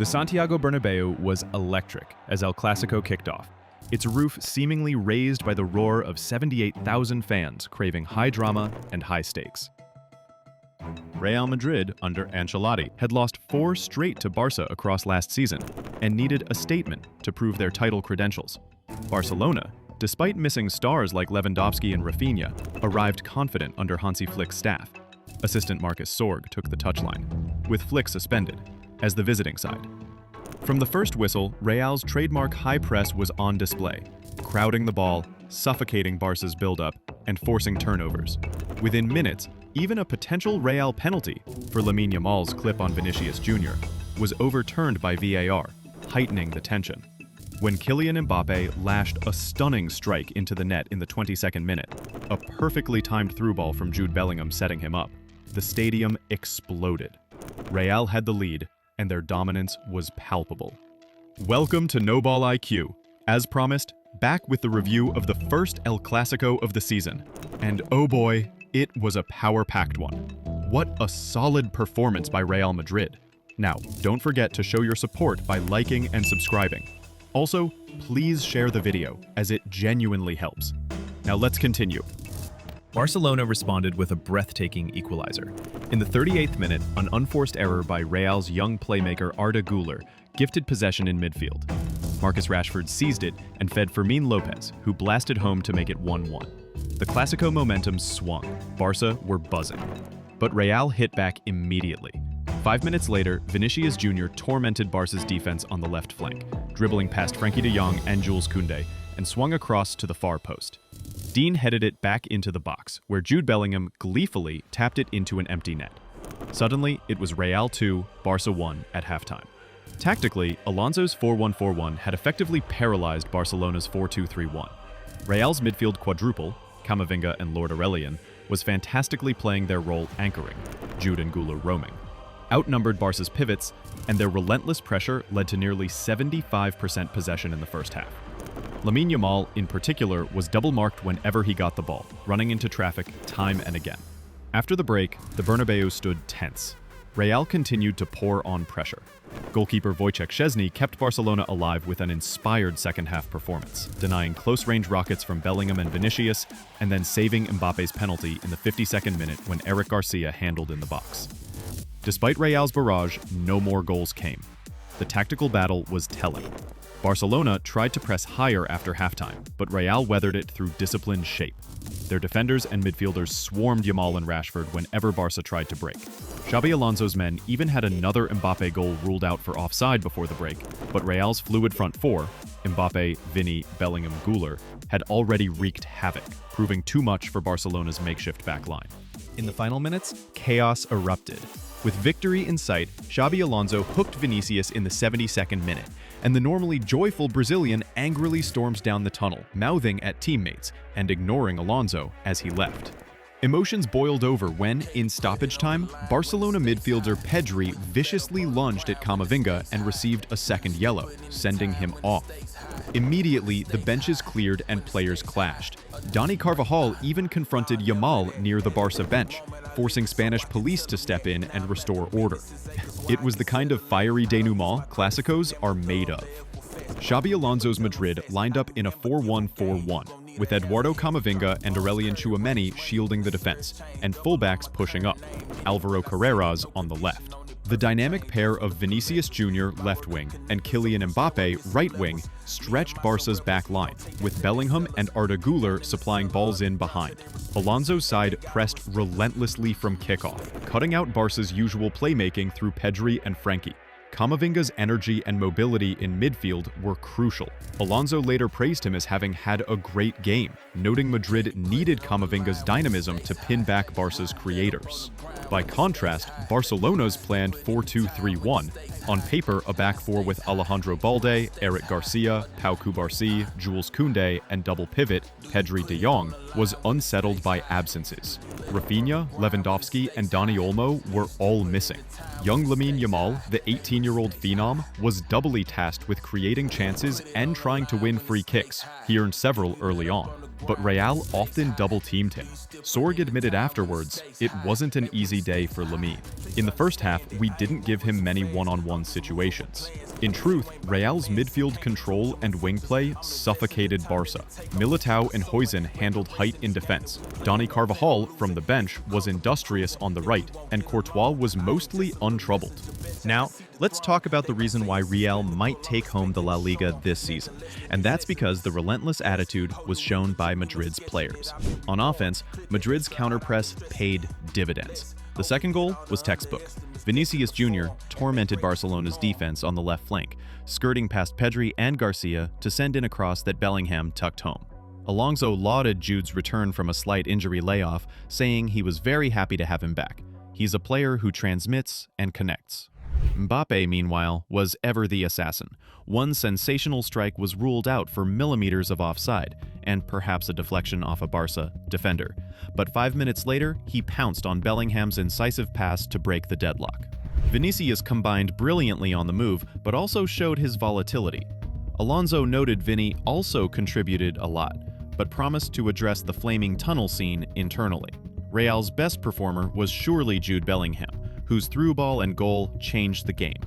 The Santiago Bernabeu was electric as El Clásico kicked off, its roof seemingly raised by the roar of 78,000 fans craving high drama and high stakes. Real Madrid, under Ancelotti, had lost 4 straight to Barca across last season and needed a statement to prove their title credentials. Barcelona, despite missing stars like Lewandowski and Rafinha, arrived confident under Hansi Flick's staff. Assistant Marcus Sorg took the touchline, with Flick suspended, as the visiting side. From the first whistle, Real's trademark high press was on display, crowding the ball, suffocating Barca's build-up, and forcing turnovers. Within minutes, even a potential Real penalty for Lamine Yamal's clip on Vinicius Jr. was overturned by VAR, heightening the tension. When Kylian Mbappe lashed a stunning strike into the net in the 22nd minute, a perfectly timed through ball from Jude Bellingham setting him up, the stadium exploded. Real had the lead, and their dominance was palpable. Welcome to No Ball IQ. As promised, back with the review of the first El Clásico of the season. And oh boy, it was a power-packed one. What a solid performance by Real Madrid. Now, don't forget to show your support by liking and subscribing. Also, please share the video, as it genuinely helps. Now let's continue. Barcelona responded with a breathtaking equalizer. In the 38th minute, an unforced error by Real's young playmaker Arda Güler gifted possession in midfield. Marcus Rashford seized it and fed Fermin Lopez, who blasted home to make it 1-1. The Clásico momentum swung. Barca were buzzing. But Real hit back immediately. 5 minutes later, Vinicius Jr. tormented Barca's defense on the left flank, dribbling past Frenkie de Jong and Jules Koundé, and swung across to the far post. Dean headed it back into the box, where Jude Bellingham gleefully tapped it into an empty net. Suddenly, it was Real 2, Barca 1 at halftime. Tactically, Alonso's 4-1-4-1 had effectively paralyzed Barcelona's 4-2-3-1. Real's midfield quadruple, Camavinga and Lord Aurelian, was fantastically playing their role anchoring, Jude and Güler roaming. Outnumbered Barca's pivots, and their relentless pressure led to nearly 75% possession in the first half. Lamine Yamal, in particular, was double-marked whenever he got the ball, running into traffic time and again. After the break, the Bernabeu stood tense. Real continued to pour on pressure. Goalkeeper Wojciech Szczesny kept Barcelona alive with an inspired second-half performance, denying close-range rockets from Bellingham and Vinicius, and then saving Mbappe's penalty in the 52nd minute when Eric Garcia handled in the box. Despite Real's barrage, no more goals came. The tactical battle was telling. Barcelona tried to press higher after halftime, but Real weathered it through disciplined shape. Their defenders and midfielders swarmed Yamal and Rashford whenever Barca tried to break. Xabi Alonso's men even had another Mbappe goal ruled out for offside before the break, but Real's fluid front four, Mbappe, Vini, Bellingham, Güler, had already wreaked havoc, proving too much for Barcelona's makeshift backline. In the final minutes, chaos erupted. With victory in sight, Xabi Alonso hooked Vinicius in the 72nd minute, and the normally joyful Brazilian angrily storms down the tunnel, mouthing at teammates and ignoring Alonso as he left. Emotions boiled over when, in stoppage time, Barcelona midfielder Pedri viciously lunged at Camavinga and received a second yellow, sending him off. Immediately, the benches cleared and players clashed. Dani Carvajal even confronted Yamal near the Barca bench, forcing Spanish police to step in and restore order. It was the kind of fiery denouement Clásicos are made of. Xabi Alonso's Madrid lined up in a 4-1-4-1, with Eduardo Camavinga and Aurelien Tchouameni shielding the defense, and fullbacks pushing up, Alvaro Carreras on the left. The dynamic pair of Vinicius Jr. left wing and Kylian Mbappe right wing stretched Barca's back line, with Bellingham and Arda Güler supplying balls in behind. Alonso's side pressed relentlessly from kickoff, cutting out Barca's usual playmaking through Pedri and Frenkie. Camavinga's energy and mobility in midfield were crucial. Alonso later praised him as having had a great game, noting Madrid needed Camavinga's dynamism to pin back Barca's creators. By contrast, Barcelona's planned 4-2-3-1, on paper a back four with Alejandro Balde, Eric Garcia, Pau Cubarsí, Jules Koundé, and double pivot Pedri de Jong, was unsettled by absences. Rafinha, Lewandowski, and Dani Olmo were all missing. Young Lamine Yamal, the 18-year-old phenom, was doubly tasked with creating chances and trying to win free kicks. He earned several early on. but Real often double-teamed him. Sorg admitted afterwards, it wasn't an easy day for Lamine. In the first half, we didn't give him many one-on-one situations. In truth, Real's midfield control and wing play suffocated Barca. Militao and Huijsen handled height in defense. Dani Carvajal, from the bench, was industrious on the right, and Courtois was mostly untroubled. Now, let's talk about the reason why Real might take home the La Liga this season, and that's because the relentless attitude was shown by Madrid's players. On offense, Madrid's counterpress paid dividends. The second goal was textbook. Vinicius Jr. tormented Barcelona's defense on the left flank, skirting past Pedri and Garcia to send in a cross that Bellingham tucked home. Alonso lauded Jude's return from a slight injury layoff, saying he was very happy to have him back. He's a player who transmits and connects. Mbappe, meanwhile, was ever the assassin. One sensational strike was ruled out for millimeters of offside, and perhaps a deflection off a Barca defender. But 5 minutes later, he pounced on Bellingham's incisive pass to break the deadlock. Vinicius combined brilliantly on the move, but also showed his volatility. Alonso noted Vinny also contributed a lot, but promised to address the flaming tunnel scene internally. Real's best performer was surely Jude Bellingham, whose through ball and goal changed the game.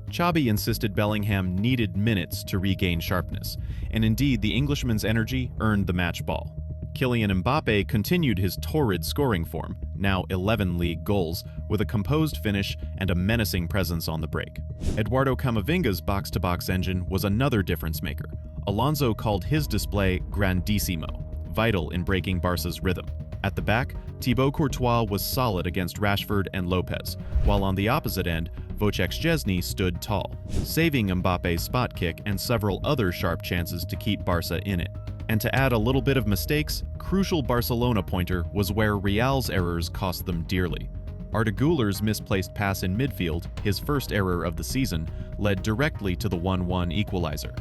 Xabi insisted Bellingham needed minutes to regain sharpness, and indeed the Englishman's energy earned the match ball. Kylian Mbappe continued his torrid scoring form, now 11 league goals, with a composed finish and a menacing presence on the break. Eduardo Camavinga's box-to-box engine was another difference maker. Alonso called his display grandissimo, vital in breaking Barca's rhythm. At the back, Thibaut Courtois was solid against Rashford and Lopez, while on the opposite end, Wojciech Szczesny stood tall, saving Mbappe's spot kick and several other sharp chances to keep Barca in it. And to add a little bit of mistakes, crucial Barcelona pointer was where Real's errors cost them dearly. Arda Güler's misplaced pass in midfield, his first error of the season, led directly to the 1-1 equalizer.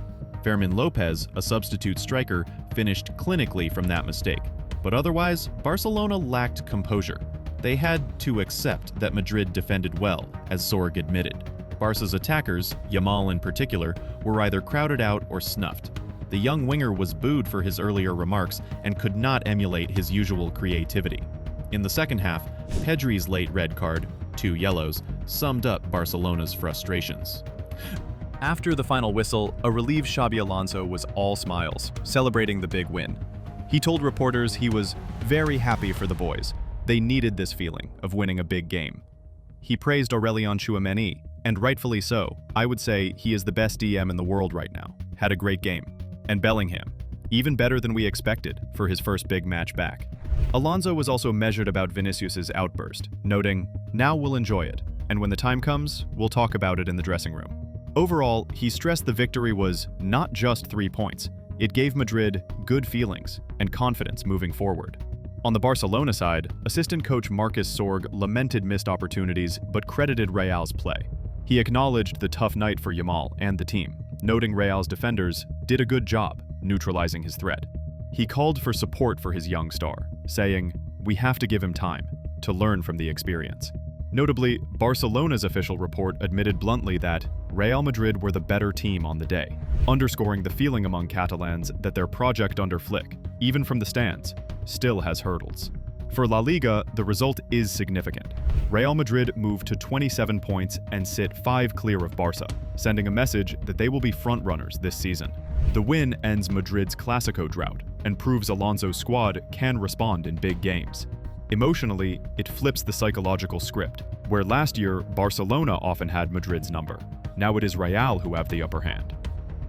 Fermin Lopez, a substitute striker, finished clinically from that mistake. But otherwise, Barcelona lacked composure. They had to accept that Madrid defended well, as Sorg admitted. Barca's attackers, Yamal in particular, were either crowded out or snuffed. The young winger was booed for his earlier remarks and could not emulate his usual creativity. In the second half, Pedri's late red card, 2 yellows, summed up Barcelona's frustrations. After the final whistle, a relieved Xabi Alonso was all smiles, celebrating the big win. He told reporters he was very happy for the boys. They needed this feeling of winning a big game. He praised Aurélien Tchouaméni, and rightfully so. I would say he is the best DM in the world right now. Had a great game. And Bellingham, even better than we expected for his first big match back. Alonso was also measured about Vinicius's outburst, noting, "Now we'll enjoy it, and when the time comes, we'll talk about it in the dressing room." Overall, he stressed the victory was not just 3 points. It gave Madrid good feelings and confidence moving forward. On the Barcelona side, assistant coach Marcus Sorg lamented missed opportunities but credited Real's play. He acknowledged the tough night for Yamal and the team, noting Real's defenders did a good job neutralizing his threat. He called for support for his young star, saying, "We have to give him time to learn from the experience." Notably, Barcelona's official report admitted bluntly that Real Madrid were the better team on the day, underscoring the feeling among Catalans that their project under Flick, even from the stands, still has hurdles. For La Liga, the result is significant. Real Madrid moved to 27 points and sit 5 clear of Barca, sending a message that they will be frontrunners this season. The win ends Madrid's Clásico drought and proves Alonso's squad can respond in big games. Emotionally, it flips the psychological script, where last year Barcelona often had Madrid's number. Now it is Real who have the upper hand.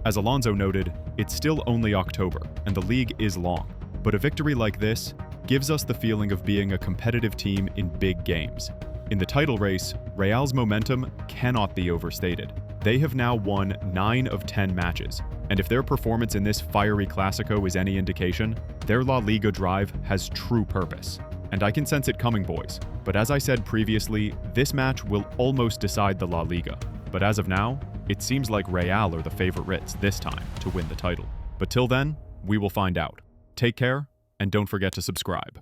As Alonso noted, it's still only October, and the league is long, but a victory like this gives us the feeling of being a competitive team in big games. In the title race, Real's momentum cannot be overstated. They have now won 9 of 10 matches, and if their performance in this fiery Clásico is any indication, their La Liga drive has true purpose. And I can sense it coming, boys. But as I said previously, this match will almost decide the La Liga. But as of now, it seems like Real are the favorites this time to win the title. But till then, we will find out. Take care, and don't forget to subscribe.